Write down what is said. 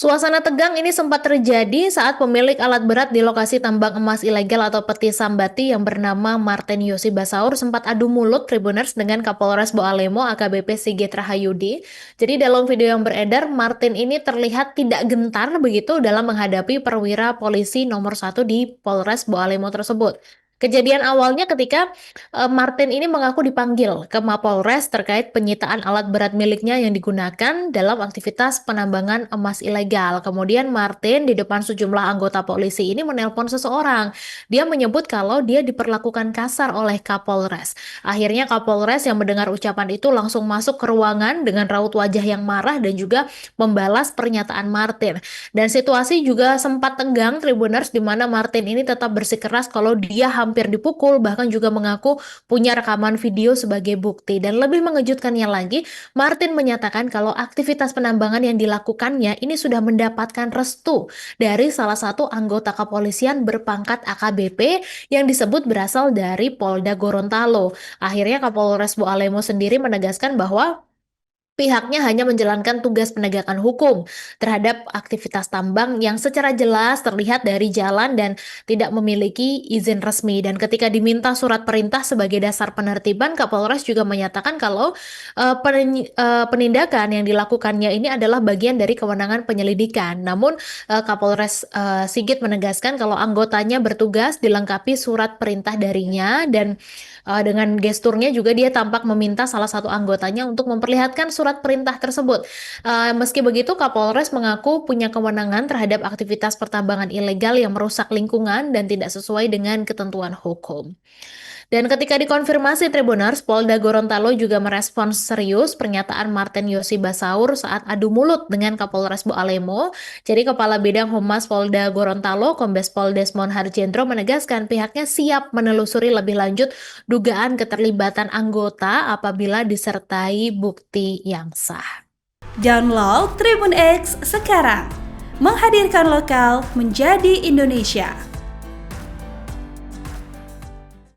Suasana tegang ini sempat terjadi saat pemilik alat berat di lokasi tambang emas ilegal atau Peti Sambati yang bernama Martin Yosi Basaur sempat adu mulut Tribuners dengan Kapolres Boalemo AKBP Sigit Rahayudi. Jadi dalam video yang beredar, Martin ini terlihat tidak gentar begitu dalam menghadapi perwira polisi nomor 1 di Polres Boalemo tersebut. Kejadian awalnya ketika Martin ini mengaku dipanggil ke Mapolres terkait penyitaan alat berat miliknya yang digunakan dalam aktivitas penambangan emas ilegal. Kemudian Martin di depan sejumlah anggota polisi ini menelpon seseorang. Dia menyebut kalau dia diperlakukan kasar oleh Kapolres. Akhirnya Kapolres yang mendengar ucapan itu langsung masuk ke ruangan dengan raut wajah yang marah dan juga membalas pernyataan Martin. Dan situasi juga sempat tegang Tribuners di mana Martin ini tetap bersikeras kalau dia hampir dipukul, bahkan juga mengaku punya rekaman video sebagai bukti. Dan lebih mengejutkannya lagi, Martin menyatakan kalau aktivitas penambangan yang dilakukannya ini sudah mendapatkan restu dari salah satu anggota kepolisian berpangkat AKBP yang disebut berasal dari Polda Gorontalo. Akhirnya Kapolres Boalemo sendiri menegaskan bahwa pihaknya hanya menjalankan tugas penegakan hukum terhadap aktivitas tambang yang secara jelas terlihat dari jalan dan tidak memiliki izin resmi. Dan ketika diminta surat perintah sebagai dasar penertiban, Kapolres juga menyatakan kalau penindakan yang dilakukannya ini adalah bagian dari kewenangan penyelidikan. Namun Kapolres Sigit menegaskan kalau anggotanya bertugas dilengkapi surat perintah darinya dan dengan gesturnya juga dia tampak meminta salah satu anggotanya untuk memperlihatkan surat perintah tersebut. Meski begitu, Kapolres mengaku punya kewenangan terhadap aktivitas pertambangan ilegal yang merusak lingkungan dan tidak sesuai dengan ketentuan hukum. Dan ketika dikonfirmasi Tribuners, Polda Gorontalo juga merespons serius pernyataan Martin Yosi Basaur saat adu mulut dengan Kapolres Boalemo. Jadi Kepala Bidang Humas Polda Gorontalo, Kombes Pol Desmond Harjendro menegaskan pihaknya siap menelusuri lebih lanjut dugaan keterlibatan anggota apabila disertai bukti yang sah. Download Tribun X sekarang, menghadirkan lokal menjadi Indonesia.